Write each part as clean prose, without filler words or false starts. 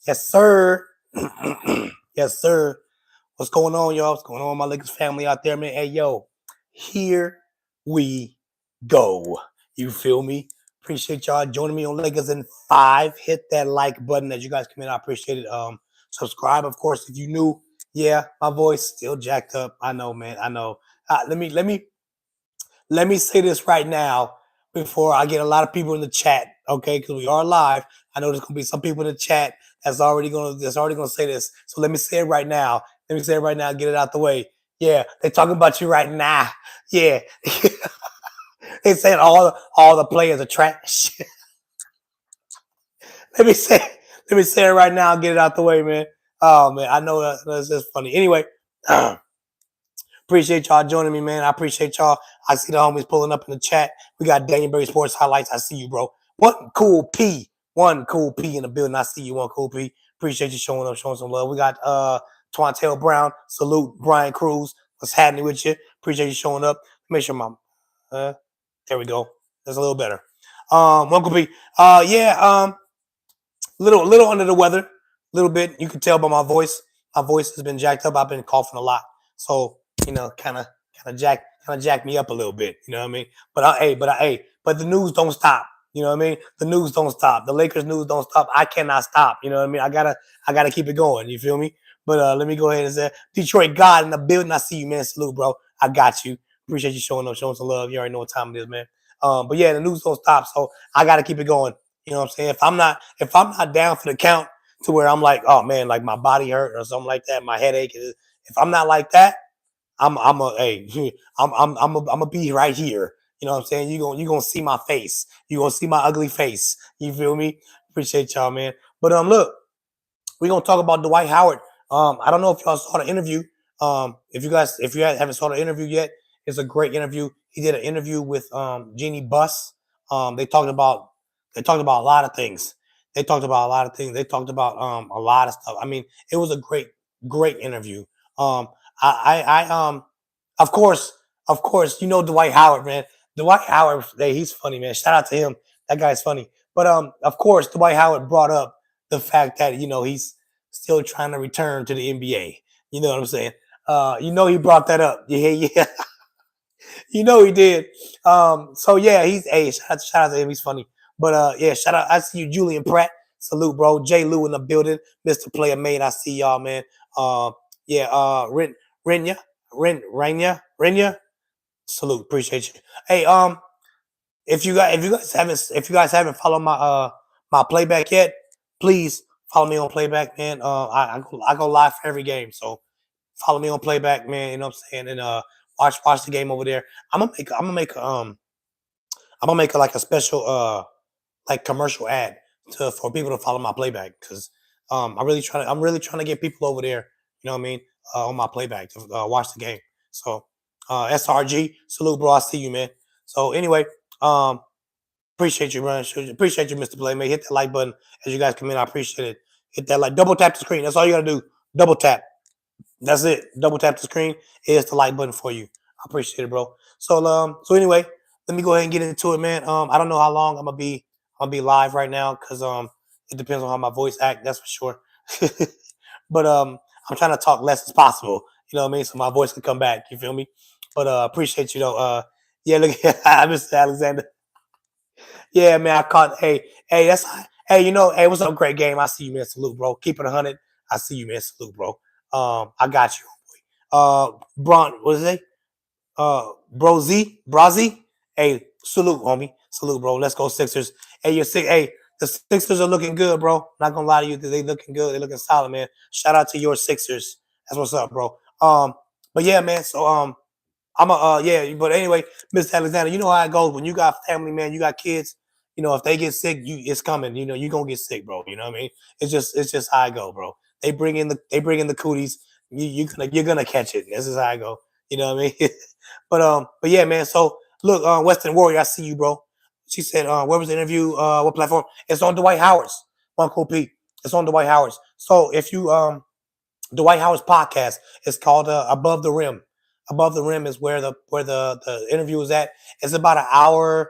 Yes, sir. Yes, sir. What's going on, y'all? What's going on, my Lakers family out there, man? Hey, yo, here we go. You feel me? Appreciate y'all joining me on Lakers in 5. Hit that like button as you guys come in. I appreciate it. Subscribe, of course, if you new. Yeah, my voice still jacked up. I know, man. I know. Let me say this right now before I get a lot of people in the chat, okay? Because we are live. I know there's gonna be some people in the chat that's already gonna say this. So let me say it right now. Let me say it right now. Get it out the way. Yeah, they talking about you right now. Yeah, they saying all the players are trash. let me say let me say it right now. Get it out the way, man. Oh man, I know that's just funny. Anyway. Appreciate y'all joining me, man. I appreciate y'all. I see the homies pulling up in the chat. We got Daniel Berry Sports Highlights. I see you, bro. One cool P. One cool P in the building. I see you, one cool P. Appreciate you showing up, showing some love. We got Twantel Brown. Salute Brian Cruz. What's happening with you? Appreciate you showing up. Make sure my there we go. That's a little better. One cool P. Little under the weather. A little bit. You can tell by my voice. My voice has been jacked up. I've been coughing a lot. So kind of jack me up a little bit. You know what I mean? But the news don't stop. You know what I mean? The news don't stop. The Lakers news don't stop. I cannot stop. You know what I mean? I gotta keep it going. You feel me? But let me go ahead and say, Detroit God in the building. I see you, man. Salute, bro. I got you. Appreciate you showing up, showing some love. You already know what time it is, man. But yeah, the news don't stop. So I gotta keep it going. You know what I'm saying? If I'm not down for the count to where I'm like, oh man, like my body hurt or something like that, my headache is. If I'm not like that, I'm a hey, I'm a be right here. You know what I'm saying? You gonna see my face. You gonna see my ugly face. You feel me? Appreciate y'all, man. But look, we're gonna talk about Dwight Howard. I don't know if y'all saw the interview. If you haven't saw the interview yet, it's a great interview. He did an interview with Jeanie Buss. They talked about a lot of things. They talked about a lot of things. They talked about a lot of stuff. I mean, it was a great interview. Um, I of course, Dwight Howard, man. Dwight Howard, hey, he's funny, man. Shout out to him. That guy's funny. But of course, Dwight Howard brought up the fact that he's still trying to return to the NBA. You know what I'm saying? He brought that up. Yeah, yeah. He did. So yeah, he's shout out to him. He's funny. But yeah, shout out. I see you, Julian Pratt. Salute, bro. J. Lou in the building. Mr. Player Made. I see y'all, man. Yeah. Renya, Renya. Salute. Appreciate you. Hey, if you guys haven't followed my playback yet, please follow me on playback, man. I go live for every game, so follow me on playback, man. You know what I'm saying? And watch the game over there. I'm gonna make like a special like commercial ad for people to follow my playback because I'm really trying to get people over there. You know what I mean? On my playback to watch the game. So SRG, salute, bro. I see you, man. So anyway, um, appreciate you, man. Appreciate you, Mr. Playmate. Hit that like button as you guys come in. I appreciate it. Hit that like. Double tap the screen. That's all you gotta do. Double tap. That's it. Double tap the screen. Here's the like button for you. I appreciate it, bro. So anyway, let me go ahead and get into it, man. I don't know how long I'm gonna be live right now because it depends on how my voice act. That's for sure. But I'm trying to talk less as possible. You know what I mean? So my voice can come back. You feel me? But appreciate you though. Yeah, look, Mr. Alexander. Yeah, man, I caught. Hey, hey, hey, what's up? Great game. I see you, man. Salute, bro. Keep it 100. I see you, man. Salute, bro. I got you. Bron, what is it? Brazi. Hey, salute, homie. Salute, bro. Let's go, Sixers. Hey, Hey, the Sixers are looking good, bro. Not gonna lie to you, they looking good. They looking solid, man. Shout out to your Sixers. That's what's up, bro. But yeah, man. So I'm a yeah, but anyway, Mr. Alexander, you know how it goes when you got family, man, you got kids. If they get sick, it's coming. You're gonna get sick, bro. You know what I mean? It's just how I go, bro. They bring in the cooties. You're gonna catch it. This is how I go. You know what I mean? But yeah, man. So look, Western Warrior, I see you, bro. She said, where was the interview? What platform? It's on Dwight Howard's. One cool P. It's on Dwight Howard's. So if you Dwight Howard's podcast is called Above the Rim. Above the Rim is where the interview is at. It's about an hour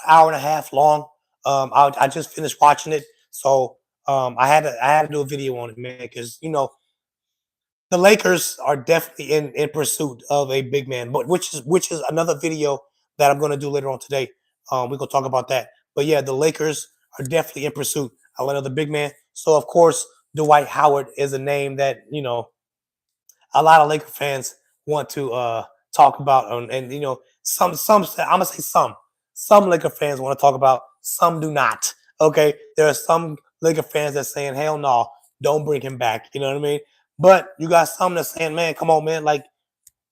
and a half long. I just finished watching it, so I had to do a video on it, man, because the Lakers are definitely in pursuit of a big man, but which is another video that I'm going to do later on today. We're gonna talk about that. But yeah, the Lakers are definitely in pursuit of another big man. So of course, Dwight Howard is a name that a lot of Laker fans want to talk about, and some I'm gonna say some Laker fans want to talk about, some do not. Okay, there are some Laker fans that saying hell no, don't bring him back. You know what I mean? But you got some that saying, man, come on, man, like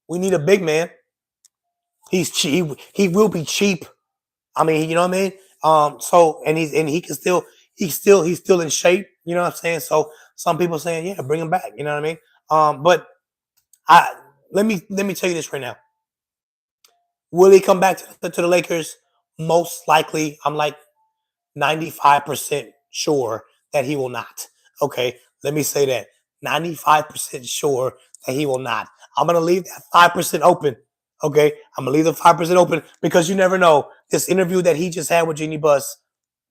we need a big man. He's cheap. He will be cheap. I mean, you know what I mean? So and he can still he's still in shape. You know what I'm saying? So some people saying, yeah, bring him back. You know what I mean? But I let me tell you this right now. Will he come back to the Lakers? Most likely, I'm like 95% sure that he will not. Okay, let me say that 95% sure that he will not. I'm gonna leave that 5% open. Okay, I'm gonna leave the 5% open because you never know. This interview that he just had with Jeanie Buss,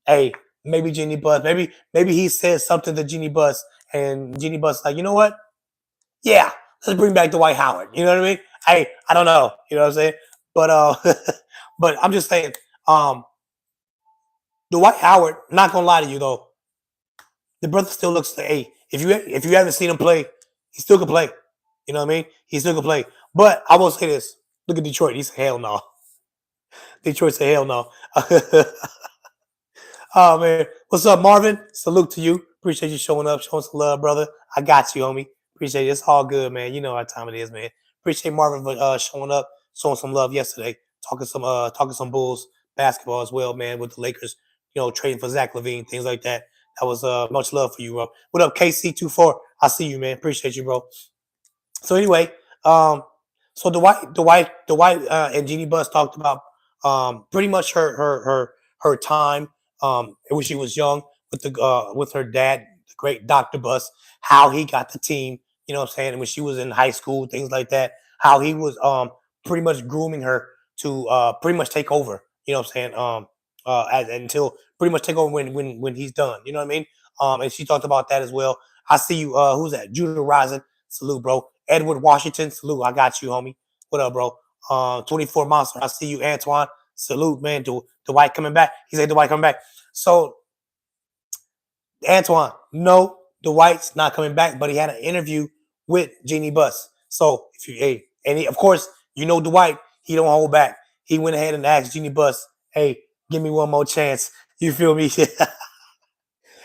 hey, maybe Jeanie Buss, maybe he says something to Jeanie Buss, and Jeanie Buss like, you know what? Yeah, let's bring back Dwight Howard. You know what I mean? Hey, I don't know. You know what I'm saying? But but I'm just saying, um, Dwight Howard, not gonna lie to you though, the brother still looks like, hey, if you haven't seen him play, he still can play. You know what I mean? He still can play. But I will say this. Look at Detroit. He said, hell no. Detroit said, hell no. Oh man. What's up, Marvin? Salute to you. Appreciate you showing up, showing some love, brother. I got you, homie. Appreciate it. It's all good, man. You know what time it is, man. Appreciate Marvin for showing up, showing some love yesterday, talking some Bulls basketball as well, man, with the Lakers, trading for Zach LaVine, things like that. That was much love for you, bro. What up, KC24? I see you, man. Appreciate you, bro. So anyway, so Dwight, and Jeanie Buss talked about pretty much her time when she was young with her dad, the great Dr. Buss, how he got the team. You know what I'm saying? And when she was in high school, things like that, how he was pretty much grooming her to pretty much take over. You know what I'm saying? Until pretty much take over when he's done. You know what I mean? And she talked about that as well. I see you. Who's that? Judah Rising. Salute, bro. Edward Washington. Salute. I got you, homie. What up, bro? 24 Monster. I see you, Antoine. Salute, man. Dwight coming back. He said Dwight coming back. So, Antoine, no, Dwight's not coming back, but he had an interview with Jeanie Buss. So, of course, Dwight, he don't hold back. He went ahead and asked Jeanie Buss, hey, give me one more chance. You feel me?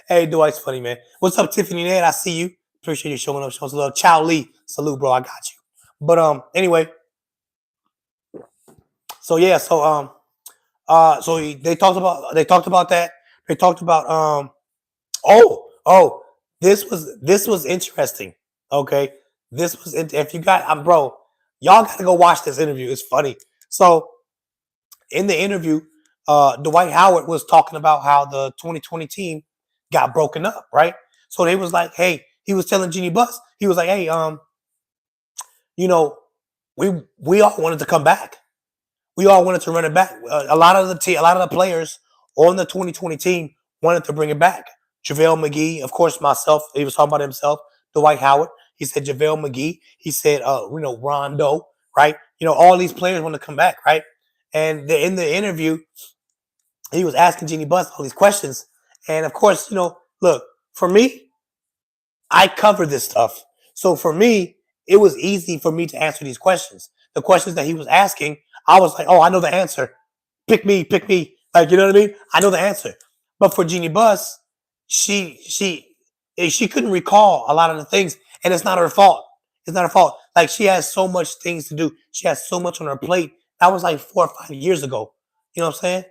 Hey, Dwight's funny, man. What's up, Tiffany Ned? I see you. Appreciate you showing up, showing some love. Chow Lee, salute, bro. I got you. But anyway, so yeah, they talked about that. They talked about oh, this was interesting. Okay, if you got bro, y'all got to go watch this interview. It's funny. So in the interview, Dwight Howard was talking about how the 2020 team got broken up, right? So they was like, hey, he was telling Jeanie Buss, he was like, hey, you know, we all wanted to come back. We all wanted to run it back. A lot of the players on the 2020 team wanted to bring it back. JaVale McGee, of course, myself. He was talking about himself. Dwight Howard. He said JaVale McGee. He said, Rondo, right? All these players want to come back, right? And in the interview, he was asking Jeanie Buss all these questions. And of course, look, for me, I cover this stuff. So for me, it was easy for me to answer these questions. The questions that he was asking, I was like, oh, I know the answer. Pick me. Like, you know what I mean? I know the answer. But for Jeanie Buss, she couldn't recall a lot of the things, and it's not her fault. It's not her fault. Like, she has so much things to do. She has so much on her plate. That was like 4 or 5 years ago. You know what I'm saying?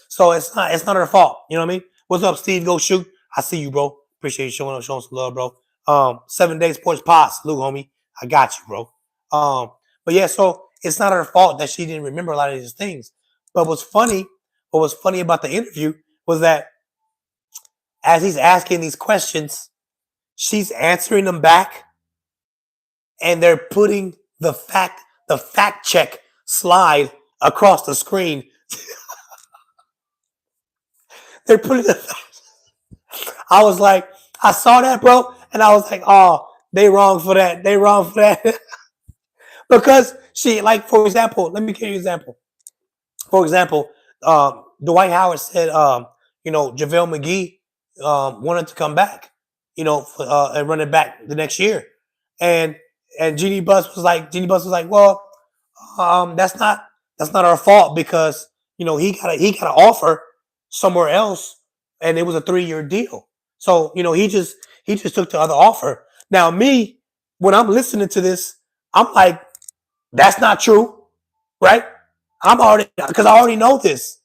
So it's not her fault. You know what I mean? What's up, Steve? Go shoot. I see you, bro. Appreciate you showing up, showing some love, bro. 7 Day Sports Pots, Luke, homie. I got you, bro. But yeah, so it's not her fault that she didn't remember a lot of these things. But what was funny about the interview was that as he's asking these questions, she's answering them back, and they're putting the fact check slide across the screen. They're putting I was like, I saw that, bro, and I was like, oh, they wrong for that. They wrong for that. Because she, like, for example, let me give you an example. For example, Dwight Howard said, JaVale McGee wanted to come back, and run it back the next year. And Jeanie Buss was like, well, that's not our fault because he got an offer somewhere else, and it was a 3-year deal. So he just took the other offer. Now me, when I'm listening to this, I'm like, that's not true, right? Because I already know this.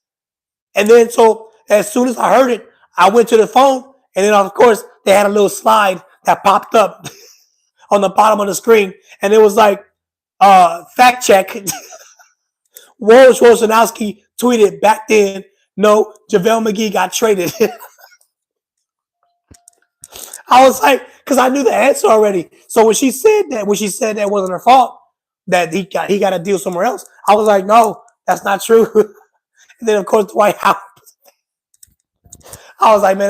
And then so as soon as I heard it, I went to the phone, and then of course they had a little slide that popped up on the bottom of the screen, and it was like, fact check. Woj Rosanowski tweeted back then, no, JaVale McGee got traded. I was like, because I knew the answer already. So when she said that wasn't her fault, that he got a deal somewhere else, I was like, no, that's not true. And then of course Dwight Howard. I was like, man,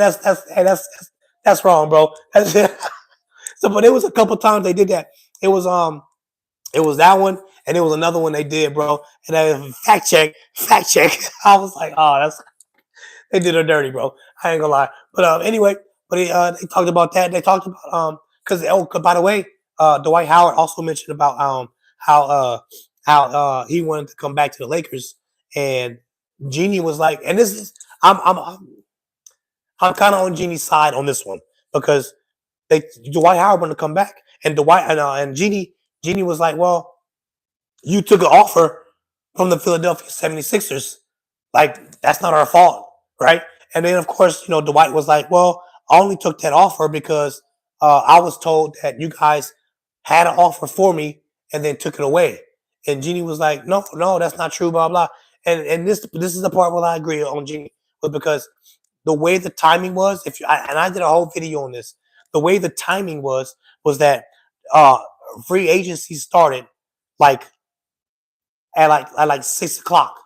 that's wrong, bro. So, but it was a couple times they did that. It was that one, and it was another one they did, bro. And then fact check. I was like, oh, they did her dirty, bro. I ain't gonna lie. But anyway, they talked about that. They talked about because by the way, Dwight Howard also mentioned about how he wanted to come back to the Lakers, and Jeanie was like, and this is I'm kind of on Jeanie's side on this one because Dwight Howard wanted to come back, and Jeanie was like, well, you took an offer from the Philadelphia 76ers. Like, that's not our fault, right? And then, of course, Dwight was like, well, I only took that offer because I was told that you guys had an offer for me and then took it away. And Jeanie was like, no, that's not true, blah, blah. And this is the part where I agree on Jeanie, was because the way the timing was, I did a whole video on this, the way the timing was that free agency started like at 6 o'clock,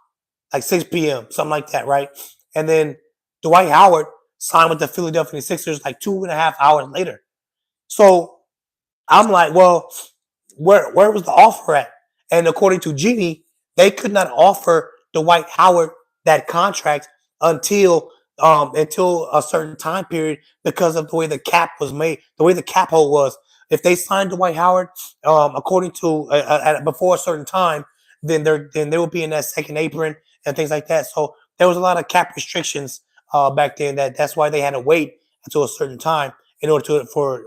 like 6 p.m., something like that, right? And then Dwight Howard signed with the Philadelphia Sixers like 2.5 hours later. So I'm like, well, where was the offer at? And according to Jeanie, they could not offer Dwight Howard that contract until a certain time period because of the way the cap was made, the way the cap hole was. If they signed Dwight Howard, according to before a certain time, then they will be in that second apron and things like that. So there was a lot of cap restrictions back then. That's why they had to wait until a certain time in order for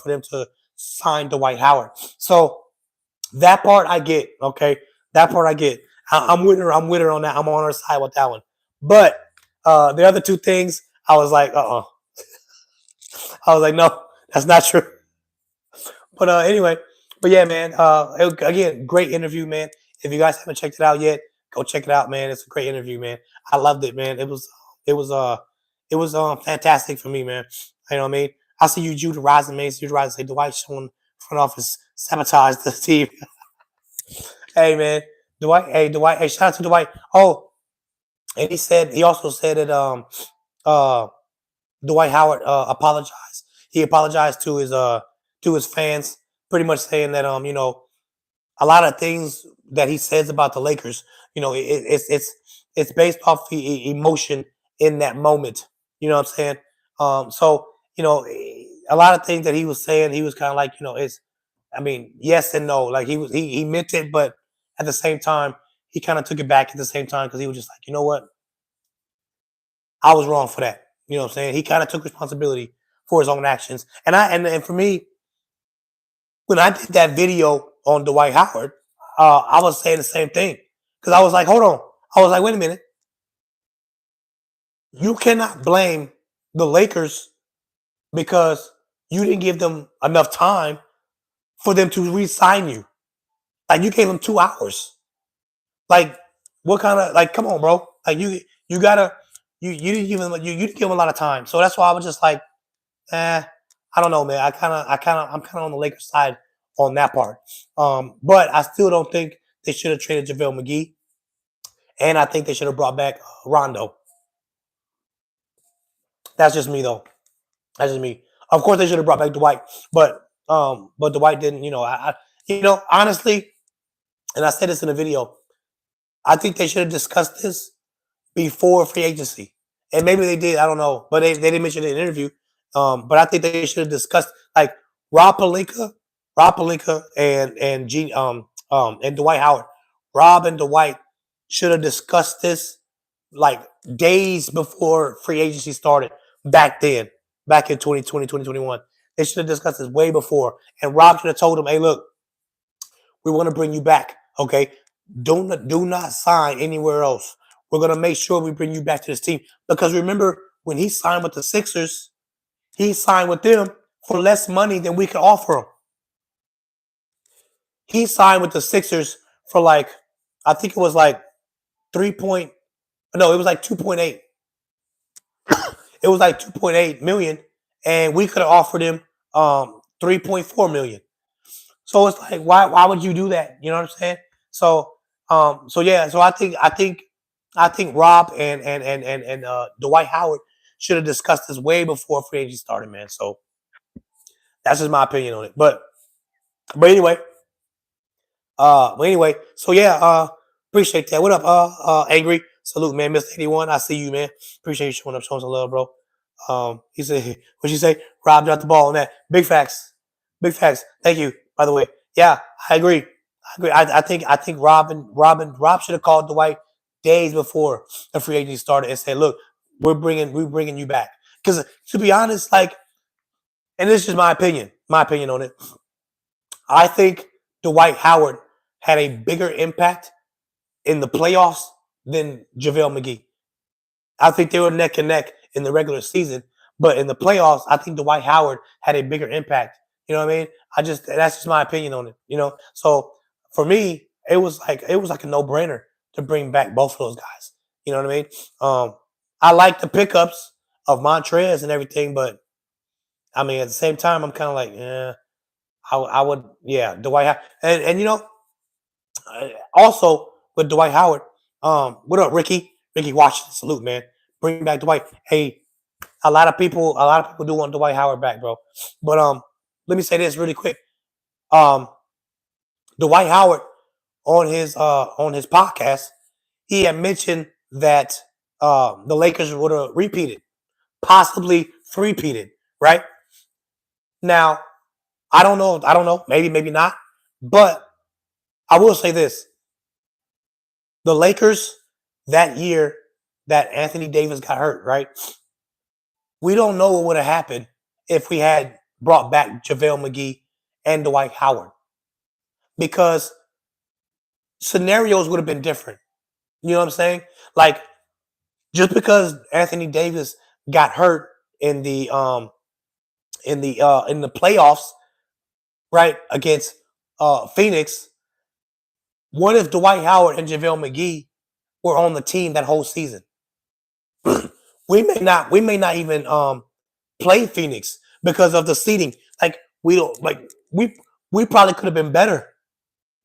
them to sign Dwight Howard. So that part I get. Okay, that part I get. I'm with her. I'm with her on that. I'm on her side with that one. But the other two things, I was like, I was like, no, that's not true. But anyway, but yeah, man. Again, great interview, man. If you guys haven't checked it out yet, go check it out, man. It's a great interview, man. I loved it, man. It was fantastic for me, man. You know what I mean? I see you, Jude Rising, man. Jude Rising say Dwight showing front office sabotage the team. Hey, man, Dwight. Hey, shout out to Dwight. Oh, and he also said that Dwight Howard apologized. He apologized to his fans, pretty much saying that a lot of things that he says about the Lakers, it's based off the emotion in that moment. You know what I'm saying? So a lot of things that he was saying, he was kind of like, yes and no. Like he meant it, but at the same time, he kind of took it back at the same time because he was just like, you know what? I was wrong for that. You know what I'm saying? He kind of took responsibility for his own actions. And for me, when I did that video on Dwight Howard, I was saying the same thing because I was like, hold on. I was like, wait a minute. You cannot blame the Lakers because you didn't give them enough time for them to re-sign you. Like you gave them 2 hours. Like what kind of come on, bro? Like you gotta you didn't give them you didn't give them a lot of time. So that's why I was just like, I don't know, man. I'm kind of on the Lakers side on that part. But I still don't think they should have traded JaVale McGee, and I think they should have brought back Rondo. That's just me though. That's just me. Of course, they should have brought back Dwight, but Dwight didn't. Honestly, and I said this in a video. I think they should have discussed this before free agency, and maybe they did. I don't know, but they didn't mention it in an interview. But I think they should have discussed like Rob Palinka, and and Dwight Howard. Rob and Dwight should have discussed this like days before free agency started back then, back in 2020, 2021. They should have discussed this way before. And Rob should have told them, hey, look, we want to bring you back. Okay. Do not sign anywhere else. We're going to make sure we bring you back to this team. Because remember, when he signed with the Sixers, he signed with them for less money than we could offer him. He signed with the Sixers for like, I think it was like 3 no, it was like 2.8. It was like 2.8 million, and we could have offered him 3.4 million. So it's like, why would you do that? You know what I'm saying? So yeah, so I think Rob and Dwight Howard should have discussed this way before free agency started, man. So that's just my opinion on it. But anyway, so yeah, appreciate that. What up, Angry? Salute, man. Mr. 81, I see you, man. Appreciate you showing up, showing some love, bro. He said, what'd you say? Rob dropped the ball on that. Big facts. Big facts. Thank you, by the way. Yeah, I agree. I think Rob should have called Dwight days before the free agency started and said, look, we're bringing you back. Because to be honest, like, and this is just my opinion on it. I think Dwight Howard had a bigger impact in the playoffs than JaVale McGee. I think they were neck and neck in the regular season, but in the playoffs, I think Dwight Howard had a bigger impact. You know what I mean? That's just my opinion on it. So for me, it was like a no-brainer to bring back both of those guys. You know what I mean? I like the pickups of Montrez and everything, but I mean, at the same time, I'm kind of like, I would, yeah, Dwight Howard. And also with Dwight Howard, what up, Ricky? Ricky Washington, salute, man. Bring back Dwight. Hey, a lot of people do want Dwight Howard back, bro. But let me say this really quick. Dwight Howard on his podcast, he had mentioned that the Lakers would have repeated, possibly three-peated, right? Now, I don't know, maybe not, but I will say this. The Lakers that year that Anthony Davis got hurt, right? We don't know what would have happened if we had brought back JaVale McGee and Dwight Howard, because scenarios would have been different. You know what I'm saying? Like, just because Anthony Davis got hurt in the playoffs, right, against Phoenix, what if Dwight Howard and JaVale McGee were on the team that whole season? we may not even play Phoenix because of the seeding. Like, we probably could have been better.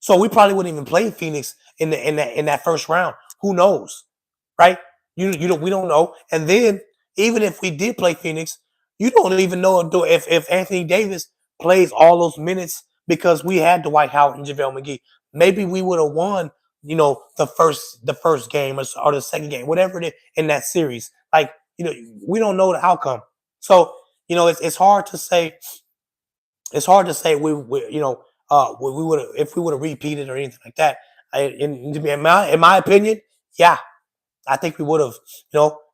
So we probably wouldn't even play Phoenix in that first round. Who knows? Right? We don't know. And then even if we did play Phoenix, you don't even know if Anthony Davis plays all those minutes because we had Dwight Howard and JaVale McGee. Maybe we would have won, the first game or the second game, whatever it is in that series. Like, we don't know the outcome. So, it's hard to say. It's hard to say we would have, if we would have repeated or anything like that. In my opinion, yeah, I think we would have.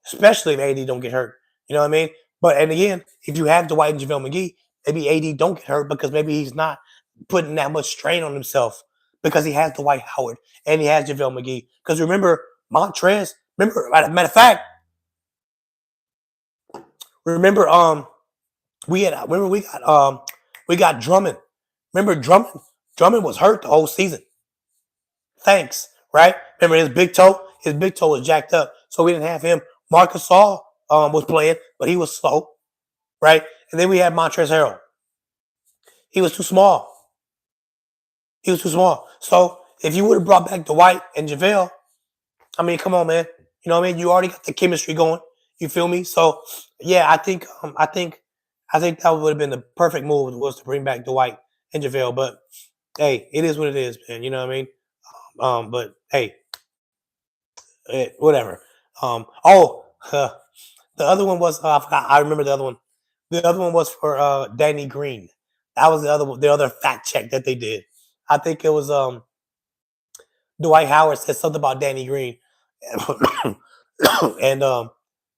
Especially if AD don't get hurt. You know what I mean? And again, if you have Dwight and JaVale McGee, maybe AD don't get hurt because maybe he's not putting that much strain on himself because he has Dwight Howard and he has JaVale McGee. Because remember, Montrez. Matter of fact, remember we got Drummond. Remember Drummond was hurt the whole season. Thanks, right? Remember his big toe? His big toe was jacked up, so we didn't have him. Marcus Gasol was playing, but he was slow, right? And then we had Montrezl Harrell. He was too small. So if you would have brought back Dwight and JaVale, I mean, come on, man. You know what I mean? You already got the chemistry going. You feel me? So yeah, I think that would have been the perfect move was to bring back Dwight and JaVale. But hey, it is what it is, man. You know what I mean? But hey, whatever. Oh, the other one was I forgot. I remember the other one. The other one was for Danny Green. That was the other one, the other fact check that they did. I think it was Dwight Howard said something about Danny Green, and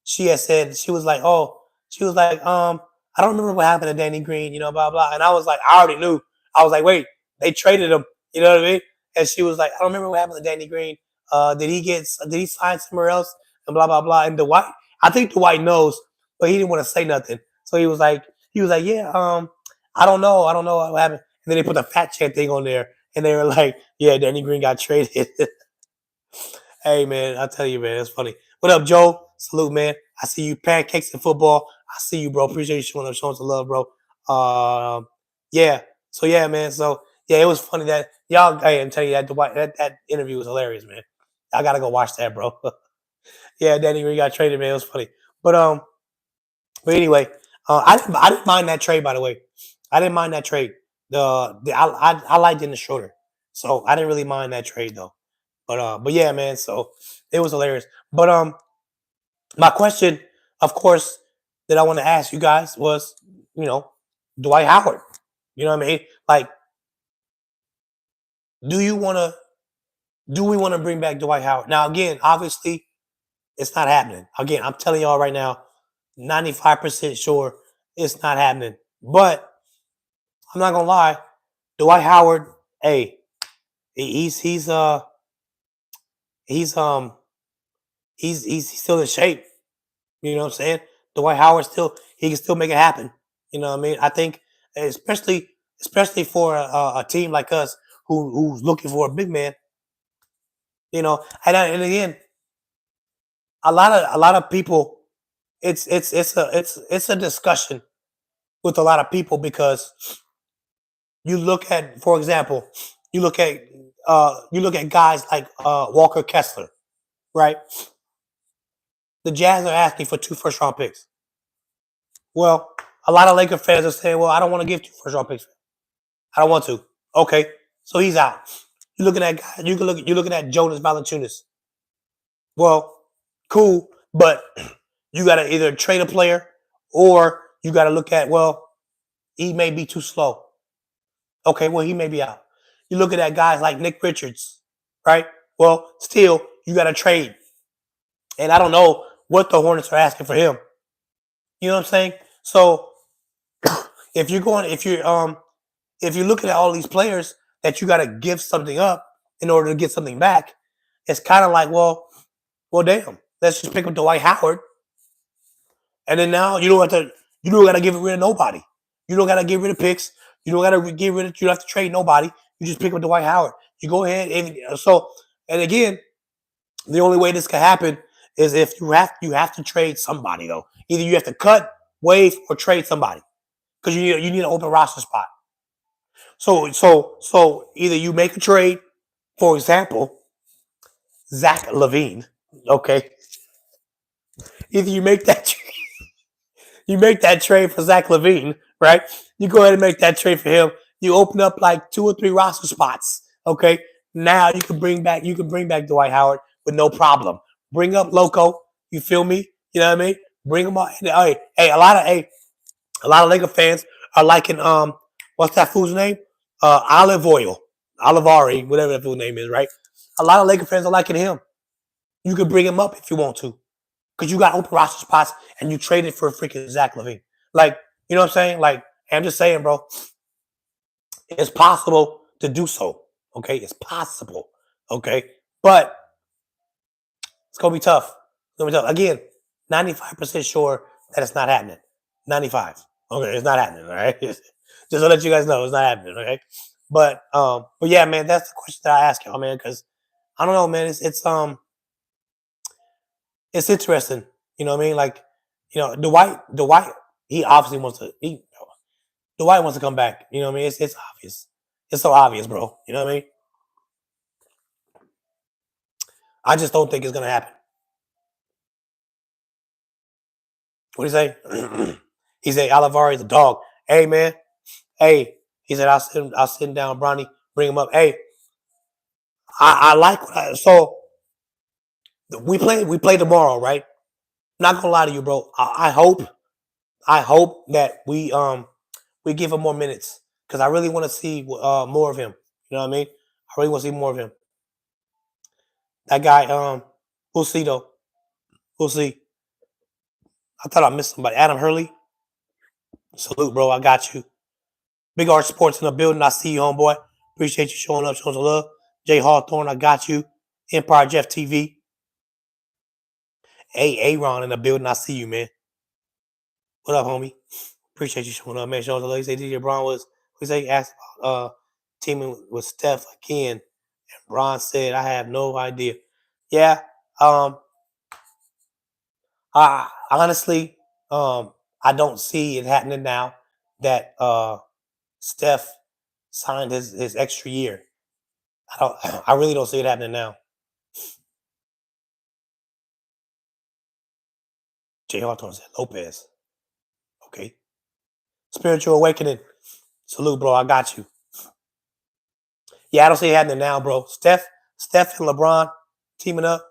she had said she was like, oh, she was like, I don't remember what happened to Danny Green, you know, blah blah. And I was like, I already knew. I was like, wait, they traded him, you know what I mean? And she was like, I don't remember what happened to Danny Green. Did he sign somewhere else? And blah blah blah. And Dwight, I think Dwight knows, but he didn't want to say nothing. So he was like, yeah, I don't know what happened. And then they put the fat check thing on there, and they were like, yeah, Danny Green got traded. Hey man, I tell you, man, it's funny. What up, Joe? Salute, man. I see you pancakes and football. I see you, bro. Appreciate you showing some love, bro. Yeah. So yeah, man. So yeah, it was funny that y'all. Hey, I'm telling you that interview was hilarious, man. I gotta go watch that, bro. Yeah, Danny Green got traded, man. It was funny. But anyway, I didn't mind that trade, by the way. I didn't mind that trade. I liked Dennis Schroeder, so I didn't really mind that trade though. But yeah, man. So it was hilarious. But my question, of course, that I want to ask you guys was, you know, Dwight Howard. You know what I mean? Like, do you want to? Do we want to bring back Dwight Howard? Now, again, obviously, it's not happening. Again, I'm telling y'all right now, 95% sure it's not happening. But I'm not gonna lie, Dwight Howard, hey, he's he's um he's still in shape. You know what I'm saying? Dwight Howard still he can still make it happen. You know what I mean? I think especially for a team like us who's looking for a big man. You know, and again, a lot of people. It's a discussion with a lot of people because you look at, for example, you look at guys like Walker Kessler, right? The Jazz are asking for 2 first round picks. Well, a lot of Laker fans are saying, "Well, I don't want to give 2 first round picks. I don't want to." Okay, so he's out. You're looking at guys. You're looking at Jonas Valanciunas. Well, cool, but you got to either trade a player or you got to look at, well, he may be too slow. Okay, well, he may be out. You look at guys like Nick Richards, right? Well, still, you got to trade. And I don't know what the Hornets are asking for him. You know what I'm saying? So if you're looking at all these players that you got to give something up in order to get something back, it's kind of like, well, damn, let's just pick up Dwight Howard, and then now you don't got to give rid of nobody. You don't got to get rid of picks. You don't got to get rid of. You don't have to trade nobody. You just pick up Dwight Howard. You go ahead and again, the only way this can happen is if you have to trade somebody though. Either you have to cut, waive, or trade somebody because you need an open roster spot. So either you make a trade, for example, Zach LaVine. Okay, either you make that trade for Zach LaVine, right? You go ahead and make that trade for him. You open up like 2 or 3 roster spots. Okay, now you can bring back Dwight Howard with no problem. Bring up Loco. You feel me? You know what I mean? Bring him on. Hey, a lot of Laker fans are liking what's that fool's name? Olive Oil, Olivari, whatever that fool's name is, right? A lot of Laker fans are liking him. You can bring him up if you want to, because you got open roster spots and you traded for freaking Zach LaVine. Like, you know what I'm saying? Like, I'm just saying, bro, it's possible to do so. Okay, it's possible. Okay, but it's gonna be tough. It's gonna be tough. Again, 95% sure that it's not happening. 95. Okay, it's not happening. All right, just to let you guys know, it's not happening. Okay, but yeah, man, that's the question that I ask y'all, man, because I don't know, man. It's interesting. You know what I mean? Like, Dwight, he obviously wants to. Dwight wants to come back. You know what I mean? It's obvious. It's so obvious, bro. You know what I mean? I just don't think it's gonna happen. What do you say? He said Olivari is a dog. Hey man, hey. He said I'll sit him down, Bronny, bring him up. Hey, I like so we play tomorrow, right? Not gonna lie to you, bro. I hope that we give him more minutes because I really want to see more of him. You know what I mean? I really want to see more of him. That guy, we'll see though. We'll see. I thought I missed somebody. Adam Hurley, salute, bro. I got you. Big Art Sports in the building. I see you, homeboy. Appreciate you showing up, showing some love. Jay Hawthorne, I got you. Empire Jeff TV. Hey, Aaron in the building. I see you, man. What up, homie? Appreciate you showing up, man. Showing some love. He said DJ Brown he said he asked about teaming with Steph again. And Bron said, I have no idea. Yeah. I honestly, I don't see it happening now that Steph signed his extra year. I really don't see it happening now. Jay Hawthorne said Lopez. Okay. Spiritual awakening. Salute, bro. I got you. Yeah, I don't see it happening now, bro. Steph and LeBron teaming up.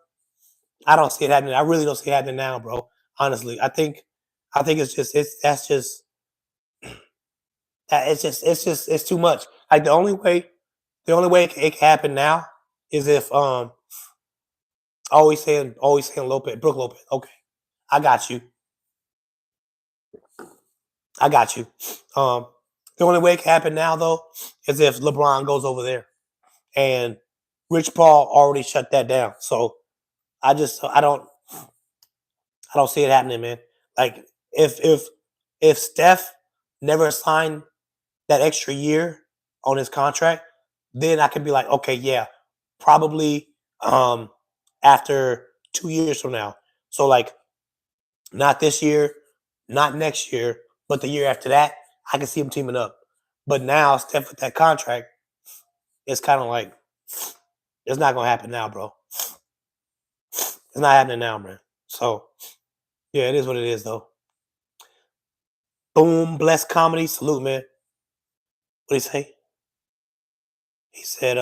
I don't see it happening. I really don't see it happening now, bro. Honestly, I think it's too much. Like the only way it can happen now is if always saying Lopez, Brook Lopez. Okay, I got you. I got you. Um, the only way it can happen now though is if LeBron goes over there, and Rich Paul already shut that down. So I don't see it happening, man. Like if Steph never signed that extra year on his contract, then I could be like, okay, yeah, probably after 2 years from now. So like not this year, not next year, but the year after that, I can see him teaming up. But now Steph with that contract, it's kind of like it's not gonna happen now, bro. It's not happening now, man. So yeah, it is what it is, though. Boom, bless comedy, salute, man. What did he say? He said,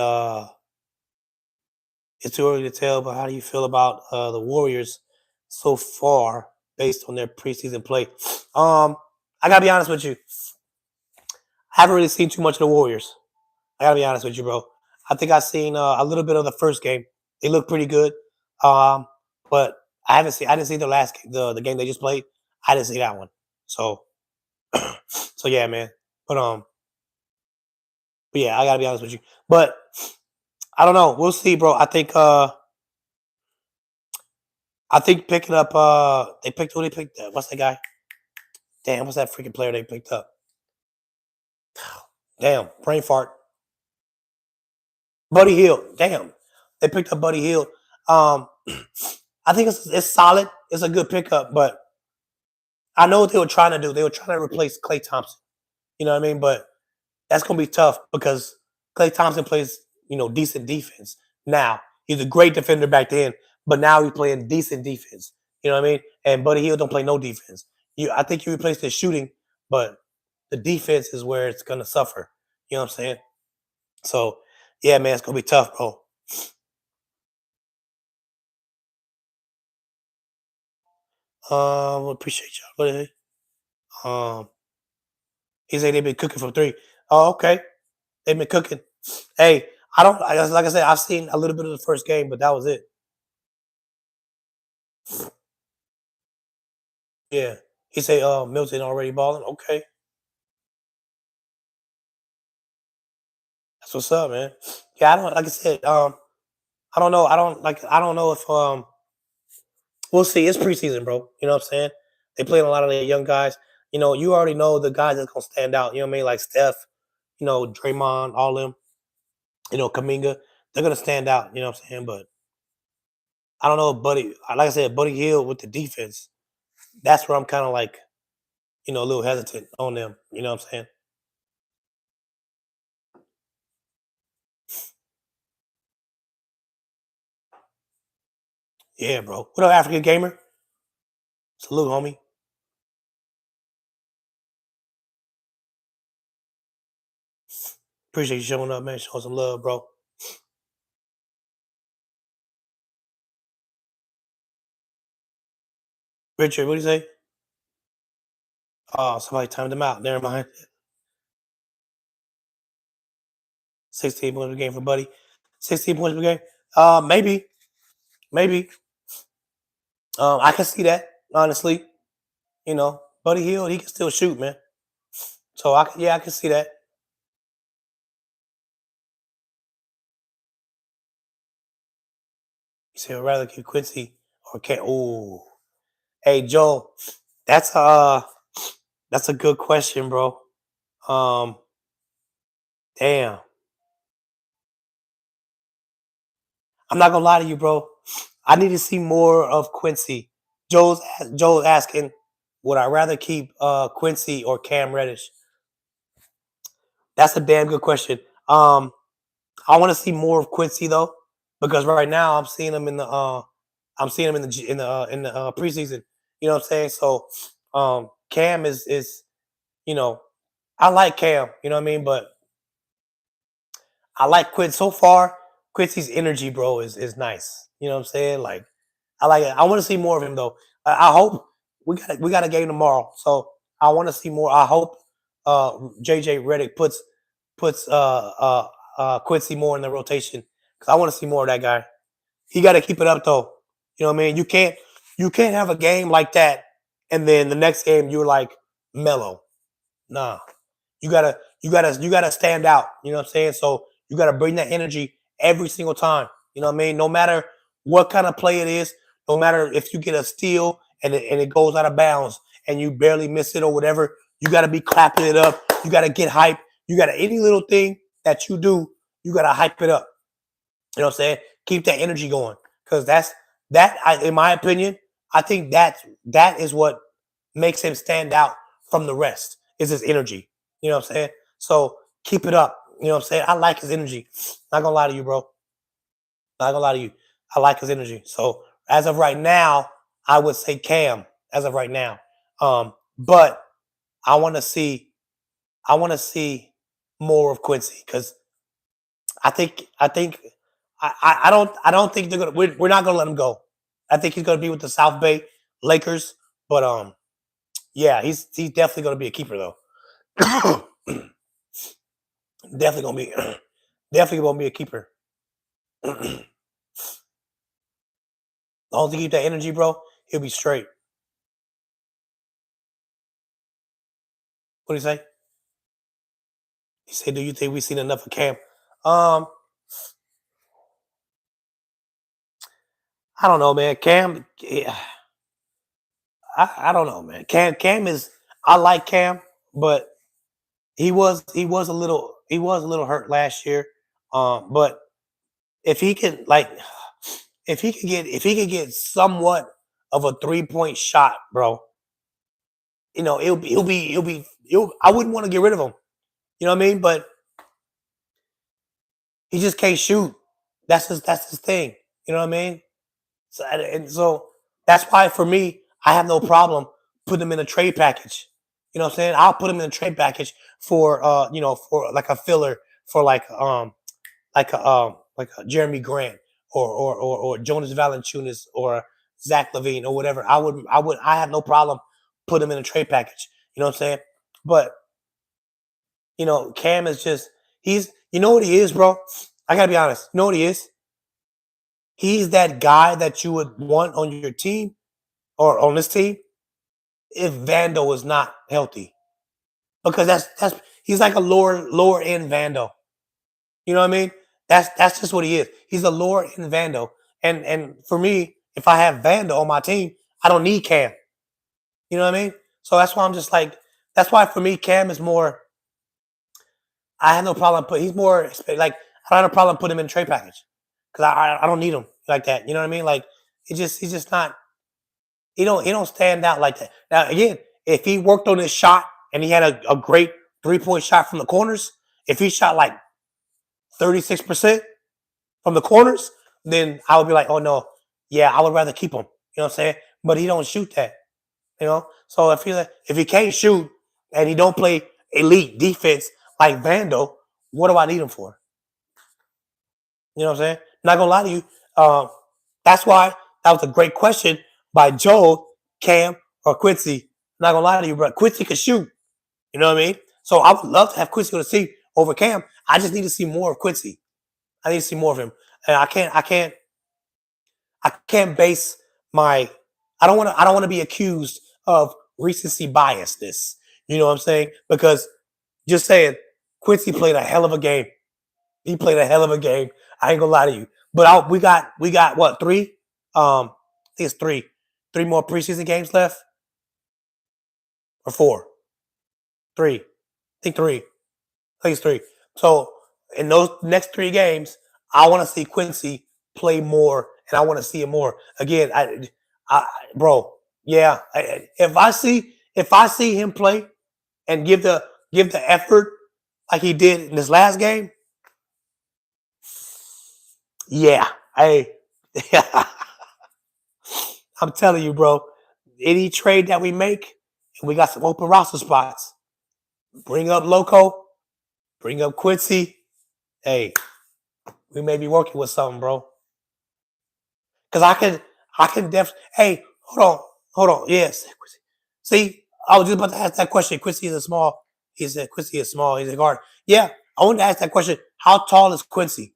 it's too early to tell, but how do you feel about the Warriors so far based on their preseason play? I gotta be honest with you. I haven't really seen too much of the Warriors. I gotta be honest with you, bro. I think I've seen a little bit of the first game. They look pretty good, um, but I didn't see the last the game they just played. I didn't see that one. So, so yeah, man. But but yeah, I gotta be honest with you. But I don't know. We'll see, bro. I think picking up they picked who they picked what's that guy? Damn, what's that freaking player they picked up? Damn, brain fart. Buddy Hield. Damn. They picked up Buddy Hield. Um I think it's solid. It's a good pickup, but I know what they were trying to do. They were trying to replace Klay Thompson. You know what I mean? But that's gonna be tough because Klay Thompson plays, decent defense. Now, he's a great defender back then, but now he's playing decent defense. You know what I mean? And Buddy Hield don't play no defense. I think you replace the shooting, but the defense is where it's gonna suffer. You know what I'm saying? So, yeah, man, it's gonna be tough, bro. Appreciate y'all. What is it? He said they've been cooking for three. Oh, okay. They've been cooking. Hey, I don't like I said, I've seen a little bit of the first game, but that was it. Yeah. He said Milton already balling. Okay. That's what's up, man. Yeah, I don't like I said, I don't know. I don't know if we'll see. It's preseason, bro. You know what I'm saying? They playing a lot of the young guys. You already know the guys that's gonna stand out. You know what I mean? Like Steph, Draymond, all them, Kaminga. They're gonna stand out, you know what I'm saying? But I don't know, Buddy. Like I said, Buddy Hill with the defense. That's where I'm kind of like, a little hesitant on them. You know what I'm saying? Yeah, bro. What up, African gamer? Salute, homie. Appreciate you showing up, man. Showing some love, bro. Richard, what do you say? Oh, somebody timed him out. Never mind. 16 points per game for Buddy. 16 points per game. Maybe, maybe. I can see that honestly. Buddy Hield, he can still shoot, man. So I can see that. You say I'd rather keep Quincy or can't. Ooh, hey Joe, that's a that's a good question, bro. Um, damn, I'm not gonna lie to you, bro. I need to see more of Quincy. Joe's asking, would I rather keep Quincy or Cam Reddish? That's a damn good question. Um, I want to see more of Quincy though, because right now I'm seeing him in the preseason. You know what I'm saying? So, Cam is you know, I like Cam. You know what I mean? But I like Quinn so far. Quincy's energy, bro, is nice. You know what I'm saying? Like, I like it. I want to see more of him though. I hope we got a game tomorrow, so I want to see more. I hope JJ Redick puts Quincy more in the rotation because I want to see more of that guy. He got to keep it up though. You know what I mean? You can't have a game like that and then the next game you're like mellow. Nah, you gotta stand out. You know what I'm saying? So you gotta bring that energy every single time. You know what I mean? No matter what kind of play it is, no matter if you get a steal and it goes out of bounds and you barely miss it or whatever, you gotta be clapping it up. You gotta get hype. You gotta any little thing that you do, you gotta hype it up. You know what I'm saying? Keep that energy going because in my opinion, I think that is what makes him stand out from the rest is his energy. You know what I'm saying? So keep it up. You know what I'm saying? I like his energy. Not gonna lie to you, bro. Not gonna lie to you. I like his energy. So as of right now, I would say Cam. As of right now, but I want to see. I want to see more of Quincy because I think I don't think they're gonna we're not gonna let him go. I think he's gonna be with the South Bay Lakers, but yeah, he's definitely gonna be a keeper though. definitely gonna be definitely gonna be a keeper. As long as he keep that energy, bro, he'll be straight. What do you say? He said, "Do you think we've seen enough of Cam?" Um, I don't know, man. Cam, yeah, I don't know, man. Cam is I like Cam, but he was a little hurt last year. But if he can like if he could get somewhat of a 3-point shot, bro, I wouldn't want to get rid of him. You know what I mean? But he just can't shoot. That's his thing. You know what I mean? So that's why for me, I have no problem putting him in a trade package. You know what I'm saying? I'll put him in a trade package for for like a filler for like a Jeremy Grant or Jonas Valanciunas or Zach Levine or whatever. I have no problem putting him in a trade package. You know what I'm saying? But Cam is just he's you know what he is, bro? I gotta be honest. You know what he is? He's that guy that you would want on your team or on this team if Vando is not healthy. Because that's he's like a lower end Vando. You know what I mean? That's just what he is. He's a lower end Vando. And for me, if I have Vando on my team, I don't need Cam. You know what I mean? So that's why I'm just like that's why for me Cam is more. I have no problem put. He's more like I don't have a problem putting him in a trade package because I don't need him like that. You know what I mean? Like he's just not. He don't stand out like that. Now again, if he worked on his shot and he had a great 3-point shot from the corners, if he shot like 36% from the corners, then I would be like, oh no, yeah, I would rather keep him. You know what I'm saying? But he don't shoot that. So if he can't shoot and he don't play elite defense like Vando, What do I need him for? You know what I'm saying? Not gonna lie to you. Um, that's why that was a great question by Joel, Cam, or Quincy. Not gonna lie to you, bro. Quincy could shoot. You know what I mean? So I would love to have Quincy on the team over Cam. I just need to see more of Quincy. I need to see more of him. And I can't base my I don't want to be accused of recency biasness. You know what I'm saying? Because just saying Quincy played a hell of a game. He played a hell of a game. I ain't gonna lie to you. But we got what, three? I think it's three. Three more preseason games left. Or four. Three. I think three. I think it's three. So in those next three games, I want to see Quincy play more, and I want to see him more. Again, bro, yeah. If I see him play and give the effort like he did in this last game, yeah. Hey, I'm telling you, bro. Any trade that we make, and we got some open roster spots, bring up Loco, bring up Quincy. Hey, we may be working with something, bro. Because I can definitely. Hey, hold on. Yes, Quincy. See, I was just about to ask that question. Quincy is a small. He said Quincy is small. He's a guard. Yeah, I wanted to ask that question. How tall is Quincy?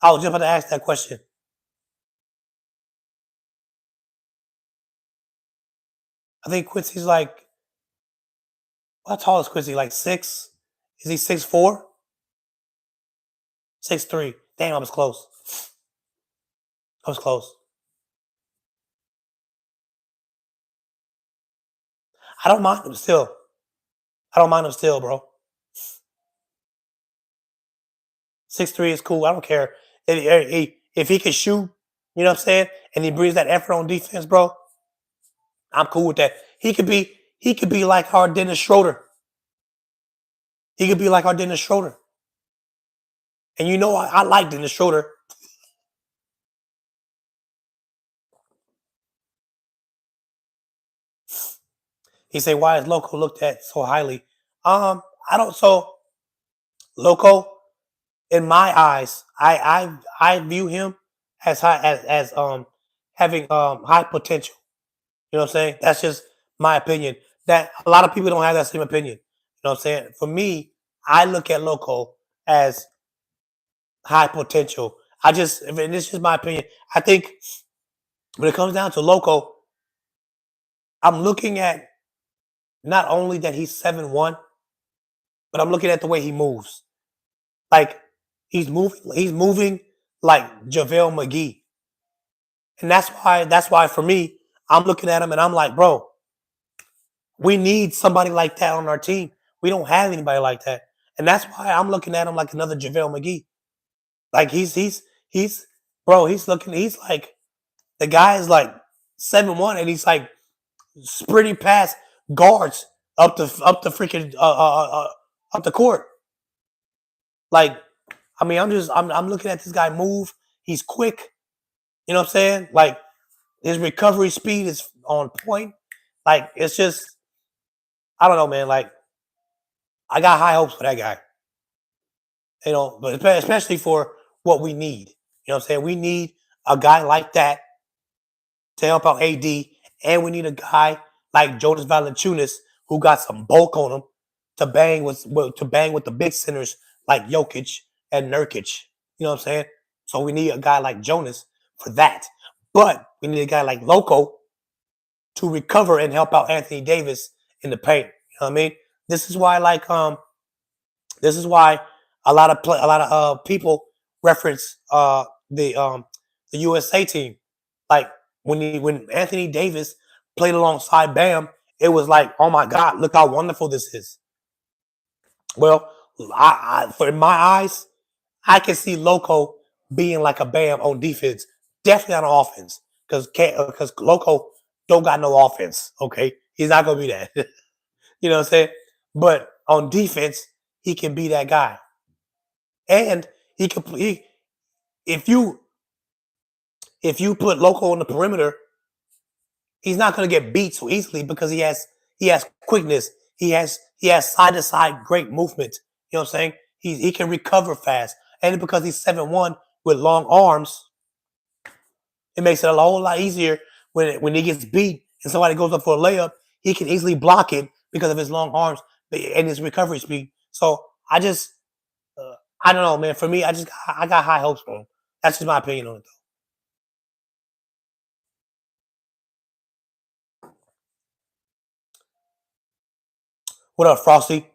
I was just about to ask that question. I think Quincy's like. How tall is Quincy? Like 6? Is he 6'4"? 6'3". Damn, I was close. I was close. I don't mind him still. I don't mind him still, bro. 6'3" is cool. I don't care. If he can shoot, you know what I'm saying, and he brings that effort on defense, bro, I'm cool with that. He could be like our Dennis Schroeder. He could be like our Dennis Schroeder. And you know I like Dennis Schroeder. He say, why is Loco looked at so highly? I don't. So Loco, in my eyes, I view him as high as having high potential. You know what I'm saying? That's just my opinion. That a lot of people don't have that same opinion. You know what I'm saying? For me, I look at Loco as high potential. And this is my opinion. I think when it comes down to Loco, I'm looking at not only that he's 7'1", but I'm looking at the way he moves. Like he's moving like JaVale McGee. And that's why for me, I'm looking at him and I'm like, bro, we need somebody like that on our team. We don't have anybody like that. And that's why I'm looking at him like another JaVale McGee. Like he's bro, he's like the guy is like 7'1", and he's like sprinting past guards up the freaking up the court. Like, I mean, I'm looking at this guy move. He's quick. You know what I'm saying? Like his recovery speed is on point. Like it's just I don't know, man. Like I got high hopes for that guy. But especially for what we need. You know what I'm saying? We need a guy like that to help out AD, and we need a guy like Jonas Valanciunas who got some bulk on him to bang with the big centers like Jokic and Nurkic. You know what I'm saying? So we need a guy like Jonas for that. But we need a guy like Loco to recover and help out Anthony Davis in the paint. You know what I mean? This is why this is why a lot of people reference the USA team. Like when Anthony Davis played alongside Bam, it was like, oh my God, look how wonderful this is. Well, for in my eyes, I can see Loco being like a Bam on defense, definitely on offense, because Loco don't got no offense. Okay, he's not gonna be that. You know what I'm saying? But on defense, he can be that guy, and he can. If you if you put Loco on the perimeter, he's not gonna get beat so easily because he has quickness. He has side to side great movement. You know what I'm saying? He can recover fast, and because he's 7'1" with long arms, it makes it a whole lot easier when he gets beat and somebody goes up for a layup. He can easily block it because of his long arms and his recovery speed. So uh, I don't know, man. For me, I got high hopes for him. That's just my opinion on it, though. What up, Frosty?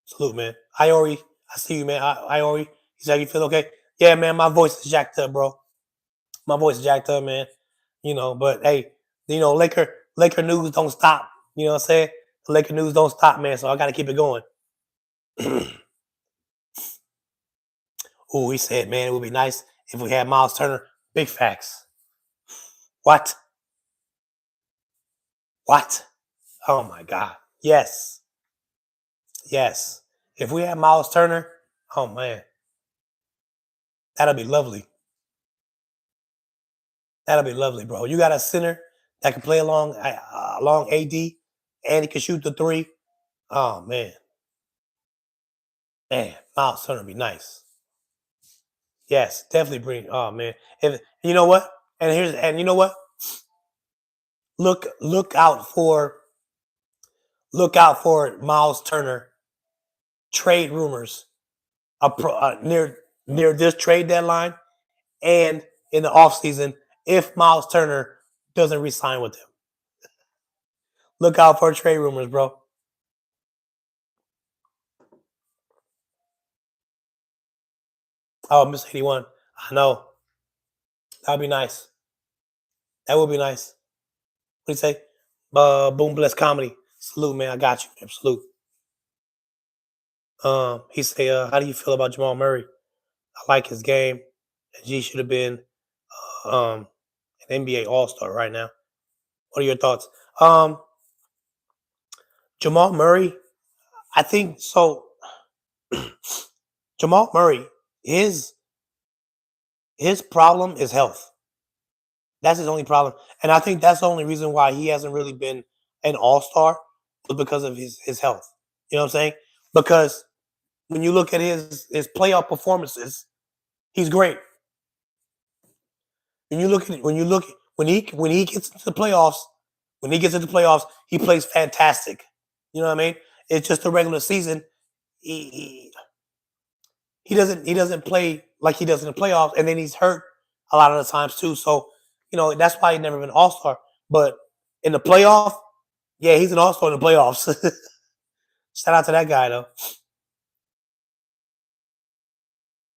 Salute, man. Iori, I see you, man. Iori, he said you feel okay. Yeah, man. My voice is jacked up, bro. My voice is jacked up, man. But hey, Laker news don't stop. You know what I'm saying? The Laker news don't stop, man. So I got to keep it going. Ooh, he said, man, it would be nice if we had Miles Turner. Big facts. What? What? Oh my God. Yes. Yes. If we had Miles Turner, oh man, that'll be lovely. That'll be lovely, bro. You got a center that can play along AD, and he can shoot the three. Oh man, Miles Turner would be nice. Yes, definitely bring. Oh man, and you know what? And you know what? Look look out for Miles Turner trade rumors near this trade deadline and in the offseason if Miles Turner doesn't resign with them. Look out for trade rumors, bro. Oh, Miss 81. I know. That'd be nice. That would be nice. What do you say? Boom Bless Comedy. Salute, man. I got you, man. Salute. He say, how do you feel about Jamal Murray? I like his game. And G should have been an NBA All Star right now. What are your thoughts? Um, Jamal Murray, I think so. Jamal Murray, his his problem is health. That's his only problem, and I think that's the only reason why he hasn't really been an All Star was because of his health. You know what I'm saying? Because when you look at his playoff performances, he's great. When he gets into the playoffs, he plays fantastic. You know what I mean? It's just the regular season. He, he he doesn't play like he does in the playoffs, and then he's hurt a lot of the times too. So that's why he's never been All Star. But in the playoff, yeah, he's an All Star in the playoffs. Shout out to that guy though.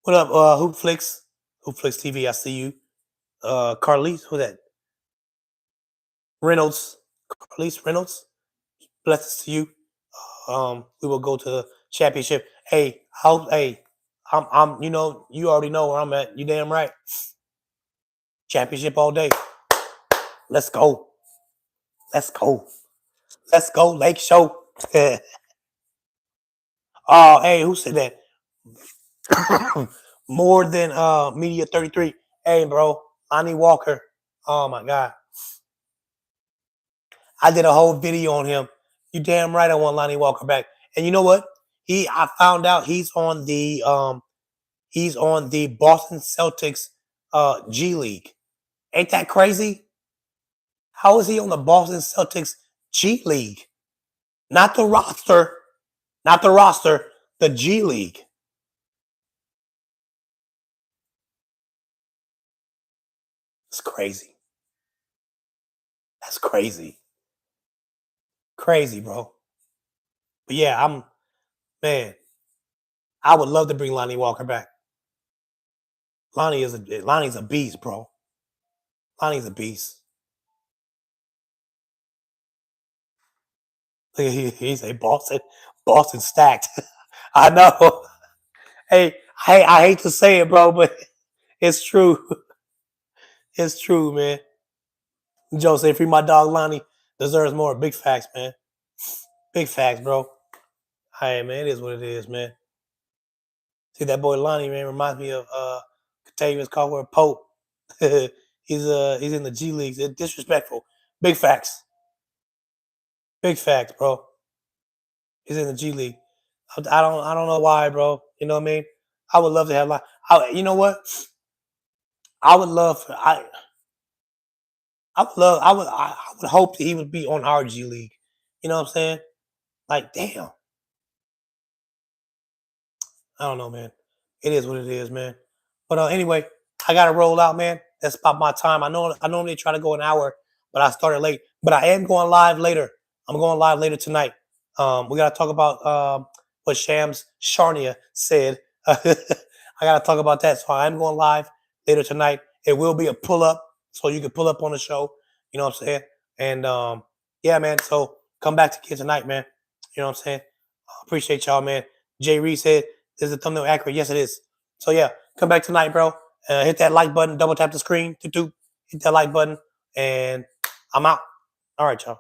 What up, Hoopflix? Hoopflix TV, I see you. Carlise, who that? Reynolds, Carlise Reynolds. Blessings to you. We will go to the championship. Hey, I'm you already know where I'm at. You damn right. Championship all day. Let's go. Let's go. Let's go, Lake Show. Oh, hey, who said that? More than Media 33. Hey, bro, Lonnie Walker. Oh my God. I did a whole video on him. You damn right I want Lonnie Walker back. And you know what? I found out he's on the Boston Celtics G League. Ain't that crazy? How is he on the Boston Celtics G League? Not the roster, not the roster, the G League. It's crazy. That's crazy. Crazy, bro. But yeah, man, I would love to bring Lonnie Walker back. Lonnie's a beast, bro. Lonnie's a beast. He's a Boston stacked. I know. Hey, I hate to say it, bro, but it's true. It's true, man. Joe say free my dog Lonnie deserves more. Big facts, man. Big facts, bro. Hey, man, it is what it is, man. See that boy Lonnie, man, reminds me of Contavious Caldwell Pope. He's in the G Leagues. It's disrespectful. Big facts. Big facts, bro. He's in the G League. I don't know why, bro. You know what I mean? I would love to have like you know what? I would love I would hope that he would be on our G League. You know what I'm saying? Like, damn. I don't know, man. It is what it is, man. But anyway, I gotta roll out, man. That's about my time. I normally try to go an hour, but I started late. But I am going live later. I'm going live later tonight. We gotta talk about what Shams Charnia said. I gotta talk about that. So I'm going live later tonight. It will be a pull up, so you can pull up on the show. You know what I'm saying? And yeah, man. So come back to kids tonight, man. You know what I'm saying? Appreciate y'all, man. Jay Reed said, "Is the thumbnail accurate?" Yes, it is. So yeah, come back tonight, bro. Hit that like button, double tap the screen, hit that like button, and I'm out. All right, y'all.